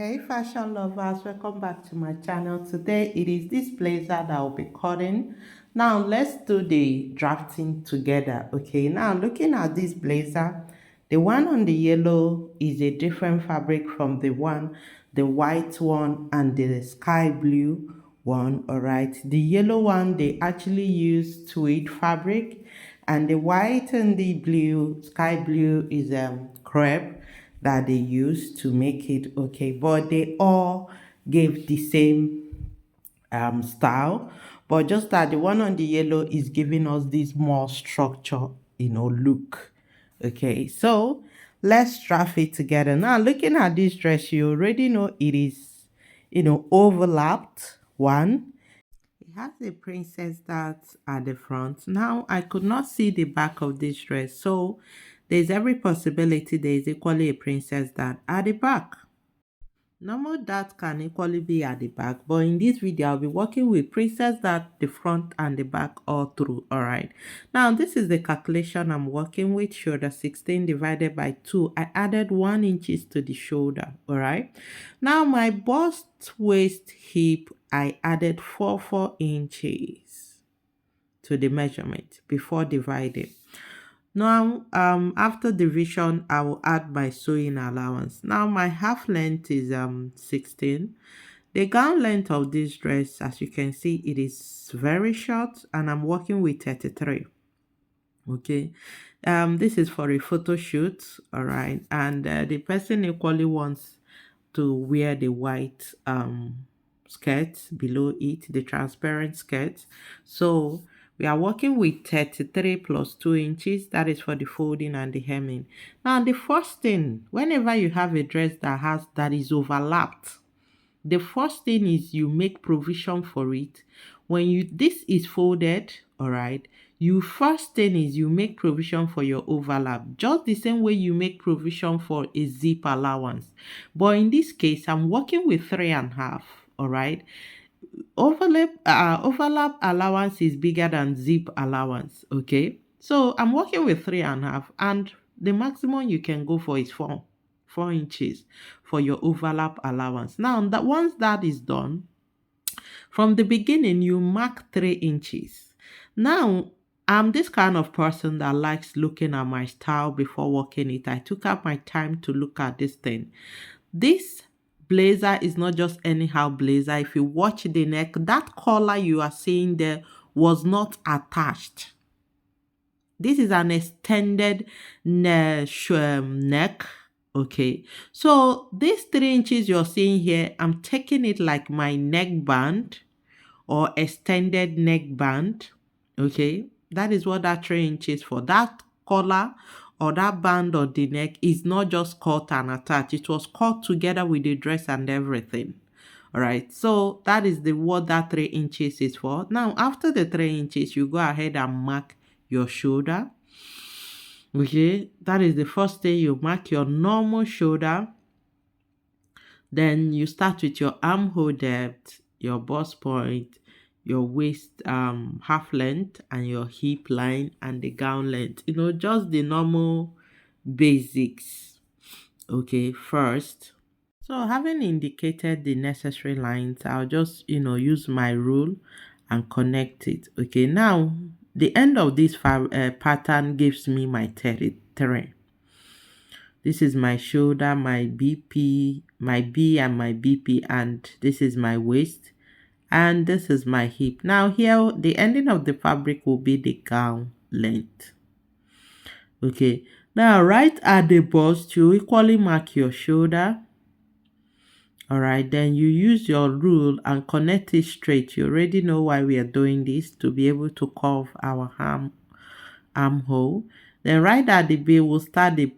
Hey fashion lovers, welcome back to my channel. Today it is this blazer that I'll be cutting. Now let's do the drafting together. Okay, now looking at this blazer, the one on the yellow is a different fabric from the white one and the sky blue one. All right, the yellow one they actually use tweed fabric, and the white and the blue sky blue is crepe that they use to make it. Okay, but they all gave the same style, but just that the one on the yellow is giving us this more structure, look. Okay, so let's draft it together. Now looking at this dress, you already know it is, overlapped one. It has a princess dart at the front. Now I could not see the back of this dress, so there's every possibility there is equally a princess dart at the back. Normal dart can equally be at the back, but in this video I'll be working with princess dart the front and the back all through. All right, now this is the calculation I'm working with. Shoulder 16 divided by 2. I added 1 inches to the shoulder. All right, now my bust, waist, hip, I added 4 inches to the measurement before dividing. Now, after division, I will add my sewing allowance. Now, my half length is 16. The gown length of this dress, as you can see, it is very short, and I'm working with 33. Okay, this is for a photo shoot. All right, and the person equally wants to wear the white skirt below it, the transparent skirt. So we are working with 33 plus 2 inches. That is for the folding and the hemming. Now the first thing, whenever you have a dress that is overlapped, the first thing is you make provision for it. When this is folded, all right, you first thing is you make provision for your overlap, just the same way you make provision for a zip allowance. But in this case, I'm working with 3.5. All right, overlap allowance is bigger than zip allowance. Okay, so I'm working with 3.5, and the maximum you can go for is 4 inches for your overlap allowance. Now that once that is done, from the beginning you mark 3 inches. Now I'm this kind of person that likes looking at my style before working it. I took out my time to look at this thing. This blazer is not just anyhow blazer. If you watch the neck, that collar you are seeing there was not attached. This is an extended neck. Okay, so these 3 inches you're seeing here, I'm taking it like my neck band or extended neck band. Okay, that is what that 3 inches for. That collar or that band or the neck is not just cut and attached. It was cut together with the dress and everything. All right, so that is the what that 3 inches is for. Now after the 3 inches, you go ahead and mark your shoulder. Okay, that is the first thing. You mark your normal shoulder. Then you start with your armhole depth, your bust point, your waist half length, and your hip line and the gown length. Just the normal basics. Okay, first. So having indicated the necessary lines, I'll just use my rule and connect it. Okay, now the end of this pattern gives me my 33. This is my shoulder, my BP, my B and my BP, and this is my waist, and this is my hip. Now here, the ending of the fabric will be the gown length. Okay, now right at the bust, you equally mark your shoulder. All right, then you use your rule and connect it straight. You already know why we are doing this, to be able to curve our armhole. Then right at the base, we'll start the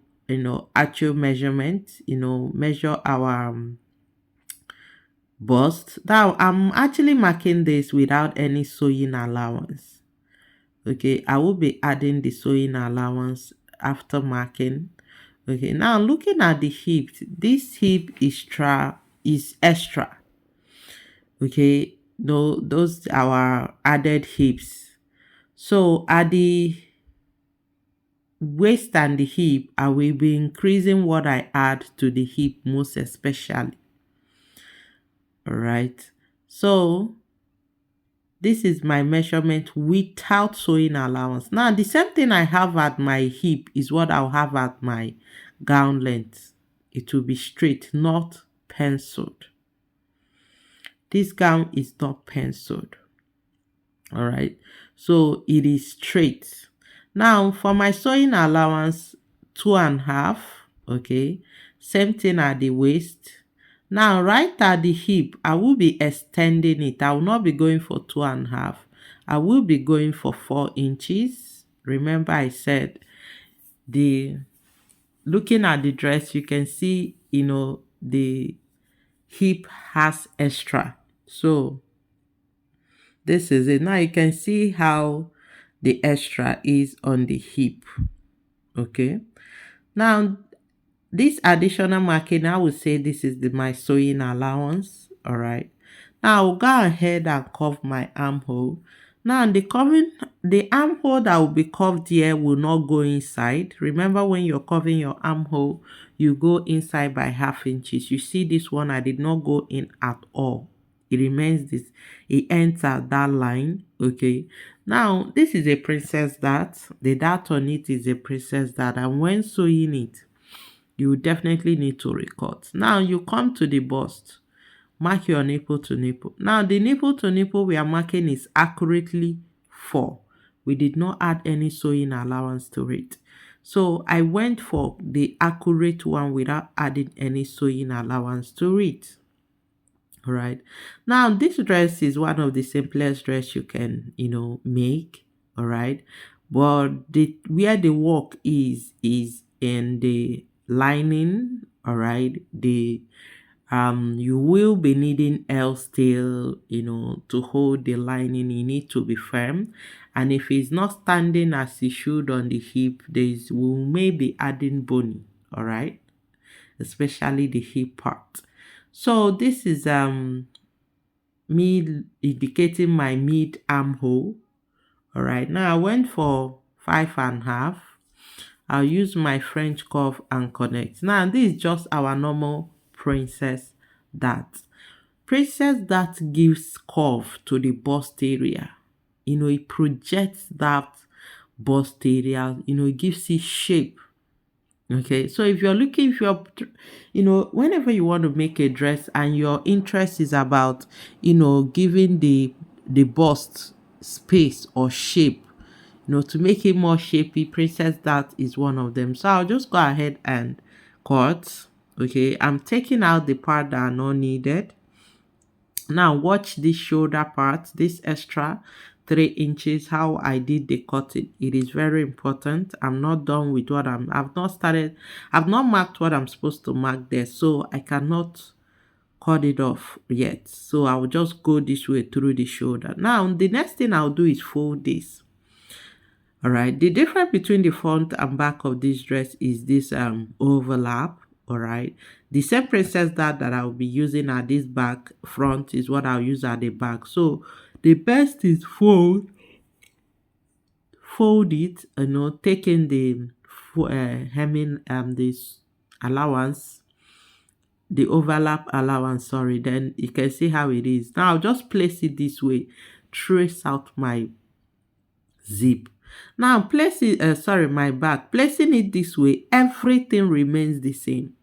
actual measurement. Measure our bust. Now I'm actually marking this without any sewing allowance. Okay, I will be adding the sewing allowance after marking. Okay, now looking at the hip, this hip is extra. Okay, no, those are our added hips. So at the waist and the hip, I will be increasing what I add to the hip most especially. All right. So this is my measurement without sewing allowance. Now, the same thing I have at my hip is what I'll have at my gown length. It will be straight, not penciled. This gown is not penciled. All right. So it is straight. Now, for my sewing allowance, 2.5. Okay. Same thing at the waist. Now, right at the hip, I will be extending it. I will not be going for 2.5. I will be going for 4 inches. Remember, I said the looking at the dress, you can see, the hip has extra. So this is it. Now you can see how the extra is on the hip. Okay. Now this additional marking, I would say this is my sewing allowance. All right. Now I'll go ahead and curve my armhole. Now the armhole that will be curved here will not go inside. Remember, when you're curving your armhole, you go inside by 0.5 inches. You see this one, I did not go in at all. It remains this. It ends at that line. Okay. Now this is a princess dart. The dart on it is a princess dart, and when sewing it, you definitely need to recut. Now you come to the bust, mark your nipple to nipple. Now the nipple to nipple we are marking is accurately 4. We did not add any sewing allowance to it. So I went for the accurate one without adding any sewing allowance to it. All right. Now this dress is one of the simplest dress you can, make. All right. But where the work is in the lining. All right. The you will be needing else still, to hold the lining. You need to be firm, and if it's not standing as it should on the hip, we may be adding boning. All right, especially the hip part. So this is me indicating my mid armhole. All right, now I went for 5.5. I'll use my French curve and connect. Now this is just our normal princess dart. Princess dart gives curve to the bust area. It projects that bust area. It gives it shape. Okay, so if you're whenever you want to make a dress and your interest is about, giving the bust space or shape, to make it more shapy, princess dart is one of them. So I'll just go ahead and cut. Okay, I'm taking out the part that are not needed. Now watch this shoulder part, this extra 3 inches, how I did the cutting. It is very important. I'm not done with I've not marked what I'm supposed to mark there, so I cannot cut it off yet. So I will just go this way through the shoulder. Now the next thing I'll do is fold this. All right, the difference between the front and back of this dress is this overlap. All right, the same princess that I'll be using at this back front is what I'll use at the back. So the best is fold it, taking the hemming this allowance, the overlap allowance, sorry, then you can see how it is. Now I'll just place it this way, trace out my zip. Now place it, my back, placing it this way, everything remains the same.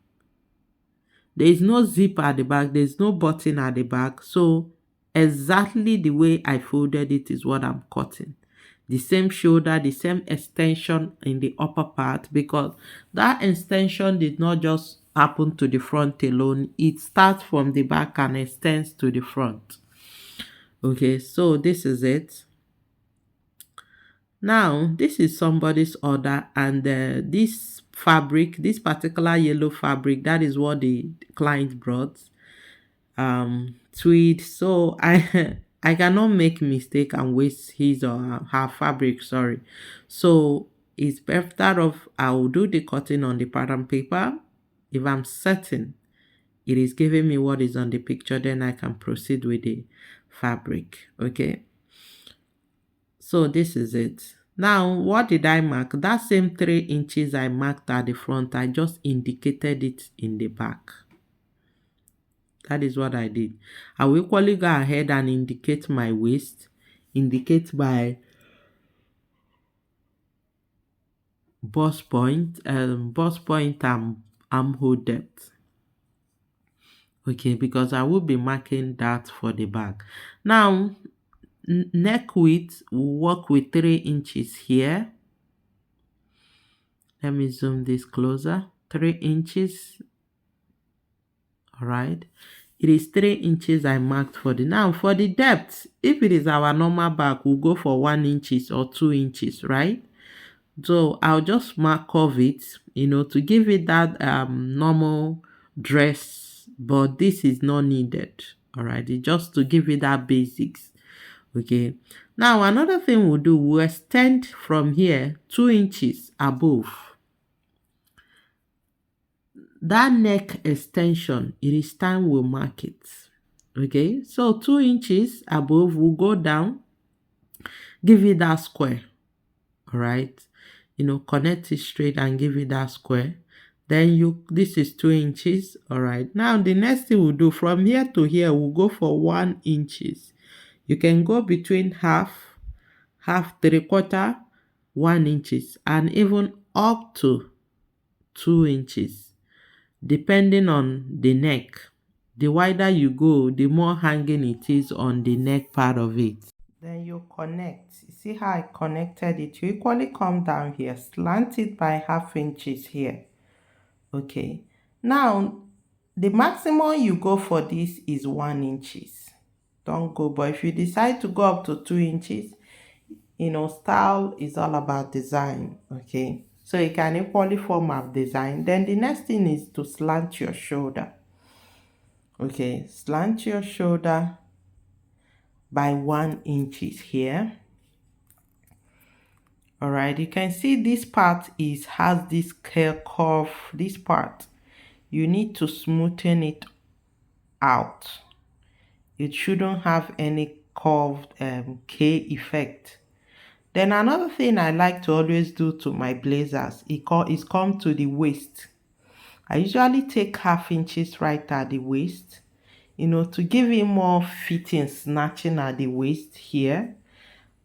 There is no zip at the back, there's no button at the back. So exactly the way I folded it is what I'm cutting. The same shoulder, the same extension in the upper part, because that extension did not just happen to the front alone. It starts from the back and extends to the front. Okay, so this is it. Now, this is somebody's order, and this fabric, this particular yellow fabric, that is what the client brought. Tweed. So I I cannot make mistake and waste his or her fabric. Sorry. So it's better of I will do the cutting on the pattern paper. If I'm certain it is giving me what is on the picture, then I can proceed with the fabric. Okay. So this is it. Now, what did I mark? That same 3 inches I marked at the front, I just indicated it in the back. That is what I did. I will equally go ahead and indicate my waist, indicate my bust point and armhole depth. Okay, because I will be marking that for the back. Now, neck width, will work with 3 inches here. Let me zoom this closer. 3 inches. All right. It is 3 inches I marked for the. Now, for the depth, if it is our normal back, we'll go for 1 inches or 2 inches, right? So I'll just mark of it, to give it that normal dress, but this is not needed. All right, it's just to give it that basics. Okay. Now another thing we'll do, we'll extend from here 2 inches above. That neck extension, it is time we'll mark it. Okay, so 2 inches above, we'll go down, give it that square. All right, connect it straight and give it that square. Then this is 2 inches. All right, now the next thing we'll do, from here to here, we'll go for 1 inches. You can go between half, 3/4, 1 inches, and even up to 2 inches, depending on the neck. The wider you go, the more hanging it is on the neck part of it. Then you connect. You see how I connected it? You equally come down here, slant it by 1/2 inches here. Okay. Now, the maximum you go for this is 1 inches. Don't go, but if you decide to go up to 2 inches, style is all about design. Okay. So you can equally form a design. Then the next thing is to slant your shoulder. Okay, slant your shoulder by 1 inches here. All right, you can see this part has this curve. This part, you need to smoothen it out. It shouldn't have any curved K effect. Then another thing I like to always do to my blazers is come to the waist. I usually take 1/2 inches right at the waist, to give it more fitting, snatching at the waist here.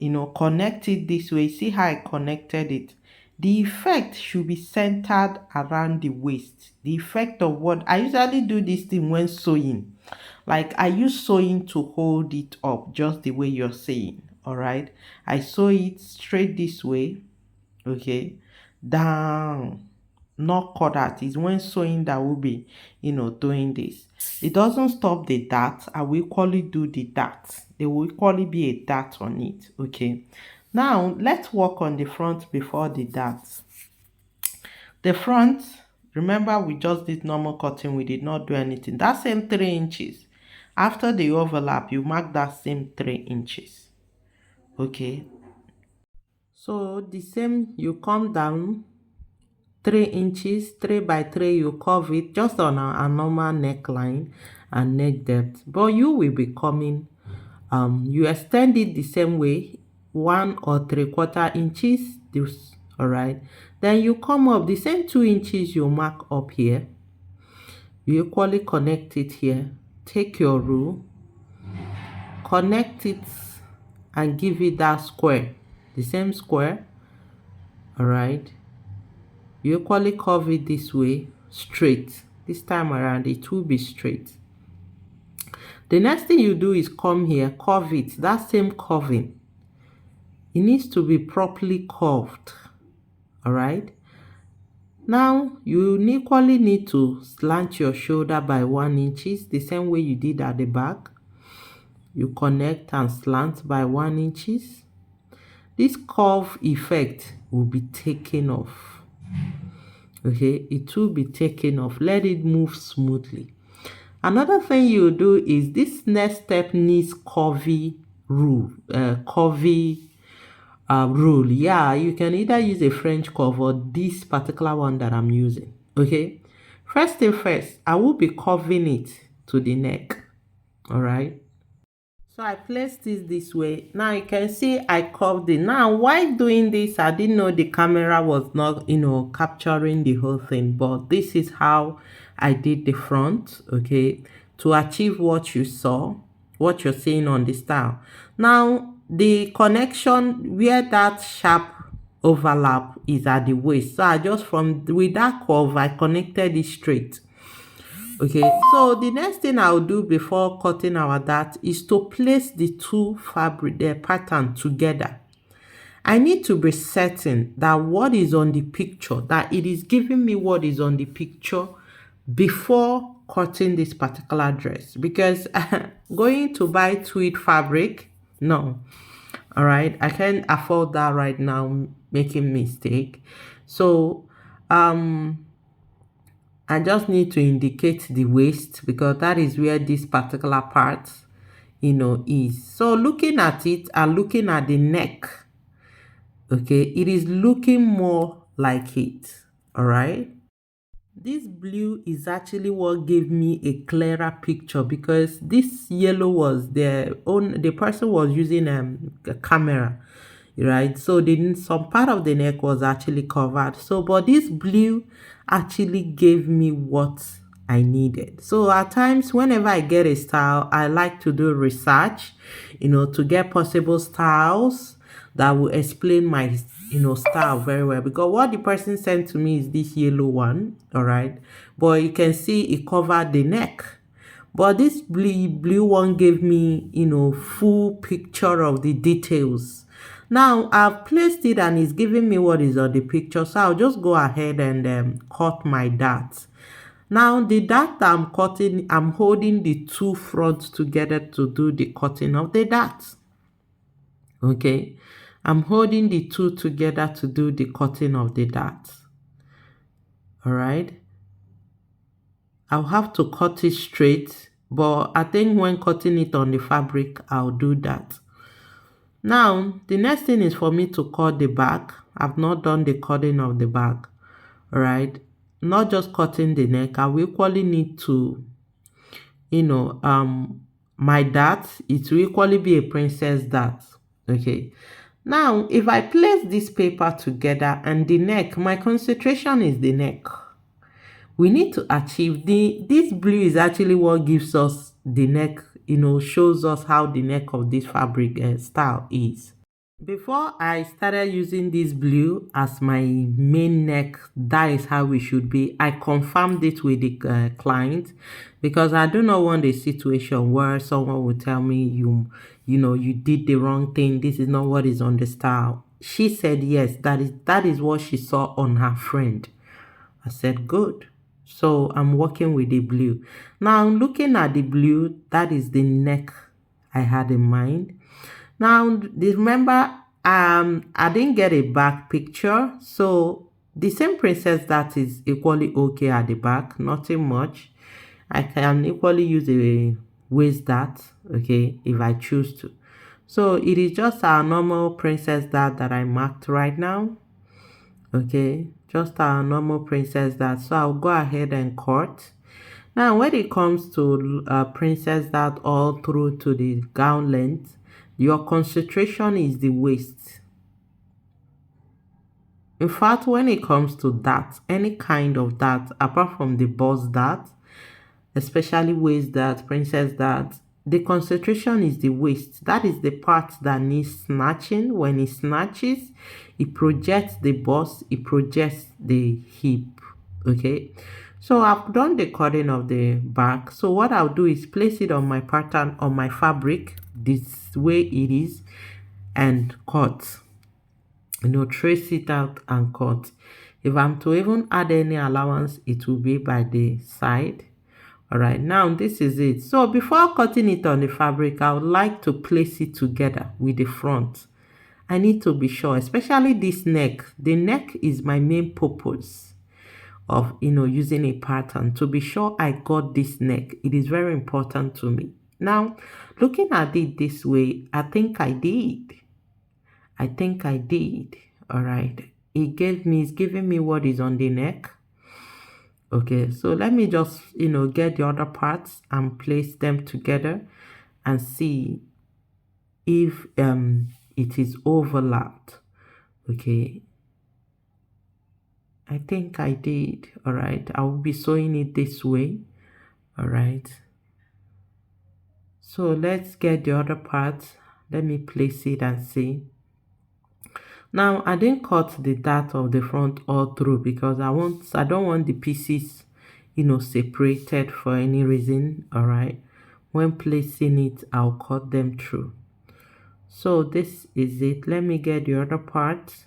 Connect it this way. See how I connected it? The effect should be centered around the waist. The effect of what I usually do this thing when sewing. Like I use sewing to hold it up just the way you're saying. All right. I sew it straight this way. Okay. Down. Not cut out. Is when sewing that will be, doing this. It doesn't stop the dart. I will equally do the dart. There will equally be a dart on it. Okay. Now let's work on the front before the dart. The front, remember we just did normal cutting. We did not do anything. That same 3 inches. After the overlap, you mark that same 3 inches. Okay. So the same, you come down 3 inches, 3 by 3, you curve it just on a normal neckline and neck depth. But you will be coming, you extend it the same way, 1 or 3/4 inches. This, all right. Then you come up the same 2 inches you mark up here. You equally connect it here. Take your rule, connect it, and give it that square, the same square. All right. You equally curve it this way, straight. This time around, it will be straight. The next thing you do is come here, curve it. That same curving, it needs to be properly curved. All right. Now, you equally need to slant your shoulder by 1 inches, the same way you did at the back. You connect and slant by 1 inches. This curve effect will be taken off. Okay, it will be taken off. Let it move smoothly. Another thing you do is this next step needs curvy rule. Rule. Yeah, you can either use a French curve or this particular one that I'm using. Okay, first thing first, I will be curving it to the neck. All right. So I placed this way. Now you can see I curved it. Now while doing this, I didn't know the camera was not, capturing the whole thing. But this is how I did the front. Okay. to achieve what you saw, what you're seeing on the style. Now, the connection where that sharp overlap is at the waist. So I just from with that curve, I connected it straight. Okay, so the next thing I'll do before cutting our dart is to place the two fabric, the pattern together. I need to be certain that what is on the picture, that it is giving me what is on the picture before cutting this particular dress, because going to buy tweed fabric, no. All right, I can't afford that right now, making mistake. So I just need to indicate the waist, because that is where this particular part is. So looking at it and looking at the neck, okay, it is looking more like it. All right, this blue is actually what gave me a clearer picture, because this yellow was the person was using a camera, right? So some part of the neck was actually covered. So but this blue actually gave me what I needed. So at times, whenever I get a style, I like to do research, to get possible styles that will explain my style very well, because what the person sent to me is this yellow one. All right, but you can see it covered the neck, but this blue one gave me full picture of the details. Now I've placed it and it's giving me what is on the picture, so I'll just go ahead and cut my dart. Now the dart I'm cutting, I'm holding the two fronts together to do the cutting of the dart. Okay, I'm holding the two together to do the cutting of the dart. All right, I'll have to cut it straight, but I think when cutting it on the fabric, I'll do that. Now, the next thing is for me to cut the back. I've not done the cutting of the back. All right, not just cutting the neck. I will equally need to, my dart, it will equally be a princess dart. Okay, now if I place this paper together and the neck, my concentration is the neck. We need to achieve this blue is actually what gives us the neck, shows us how the neck of this fabric style is. Before I started using this blue as my main neck, that is how we should be. I confirmed it with the client, because I do not want a situation where someone will tell me you did the wrong thing. This is not what is on the style. She said yes, that is what she saw on her friend. I said good. So I'm working with the blue. Now looking at the blue, that is the neck I had in mind. Now remember, I didn't get a back picture, so the same princess that is equally okay at the back, nothing much. I can equally use a waist dart, okay, if I choose to. So it is just our normal princess dart that I marked right now. Okay, just our normal princess dart. So I'll go ahead and cut. Now when it comes to princess dart all through to the gown length, your concentration is the waist. In fact, when it comes to dart, any kind of dart apart from the boss dart, especially waist dart, princess dart, the concentration is the waist. That is the part that needs snatching. When it snatches, it projects the bust, it projects the hip. Okay, so I've done the cutting of the back. So what I'll do is place it on my pattern, on my fabric, this way it is, and cut. Trace it out and cut. If I'm to even add any allowance, it will be by the side. All right, now this is it. So before cutting it on the fabric, I would like to place it together with the front. I need to be sure, especially this neck. The neck is my main purpose of using a pattern, to be sure I got this neck. It is very important to me. Now looking at it this way, I think I did. All right, it's giving me what is on the neck. Okay, so let me just get the other parts and place them together and see if it is overlapped. Okay, I think I did. All right, I will be sewing it this way. All right, So let's get the other part. Let me place it and see. Now I didn't cut the dart of the front all through because I don't want the pieces, separated for any reason. All right. When placing it, I'll cut them through. So this is it. Let me get the other part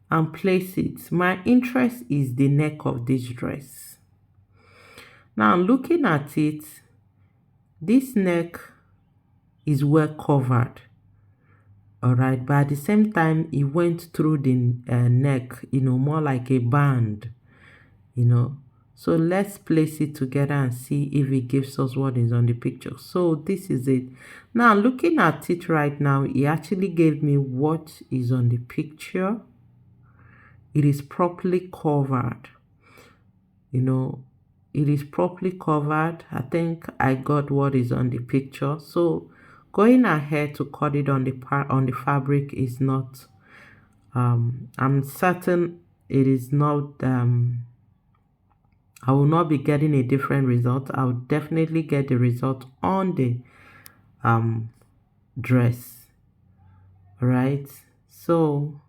and place it. My interest is the neck of this dress. Now looking at it, this neck is well covered. All right, but at the same time it went through the neck, more like a band, so let's place it together and see if it gives us what is on the picture. So this is it. Now looking at it right now, it actually gave me what is on the picture. It is properly covered, it is properly covered. I think I got what is on the picture. So going ahead to cut it on the fabric is not, I'm certain it is not, I will not be getting a different result. I will definitely get the result on the dress. Right, so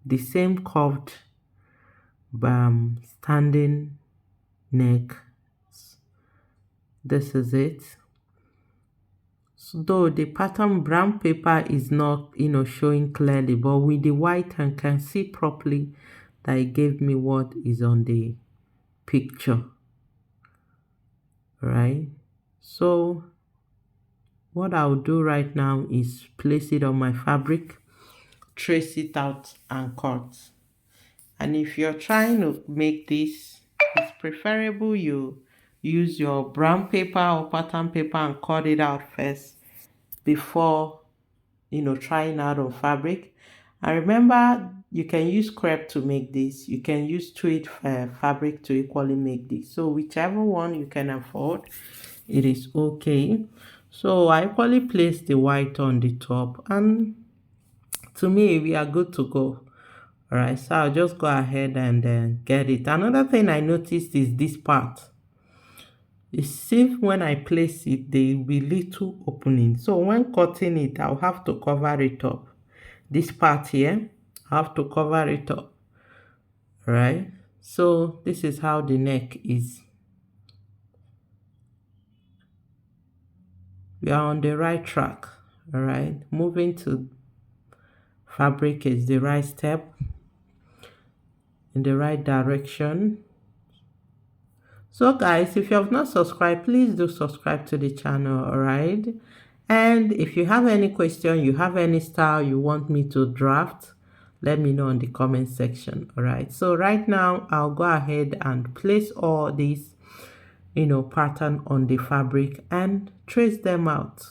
the same curved standing neck. This is it. So though the pattern brown paper is not showing clearly, but with the white I can see properly that it gave me what is on the picture. Right, so what I'll do right now is place it on my fabric, trace it out and cut. And if you're trying to make this, it's preferable you use your brown paper or pattern paper and cut it out first before trying out on fabric. And remember, you can use crepe to make this. You can use tweed fabric to equally make this. So whichever one you can afford, it is okay. So I equally place the white on the top, and to me we are good to go. All right, so I'll just go ahead and get it. Another thing I noticed is this part. You see, when I place it, there will be little opening. So when cutting it, I'll have to cover it up. This part here, I have to cover it up. All right, so this is how the neck is. We are on the right track. All right, moving to fabric is the right step, in the right direction. So guys, if you have not subscribed, please do subscribe to the channel. All right, and if you have any question, you have any style you want me to draft, let me know in the comment section. All right, so right now I'll go ahead and place all these pattern on the fabric and trace them out.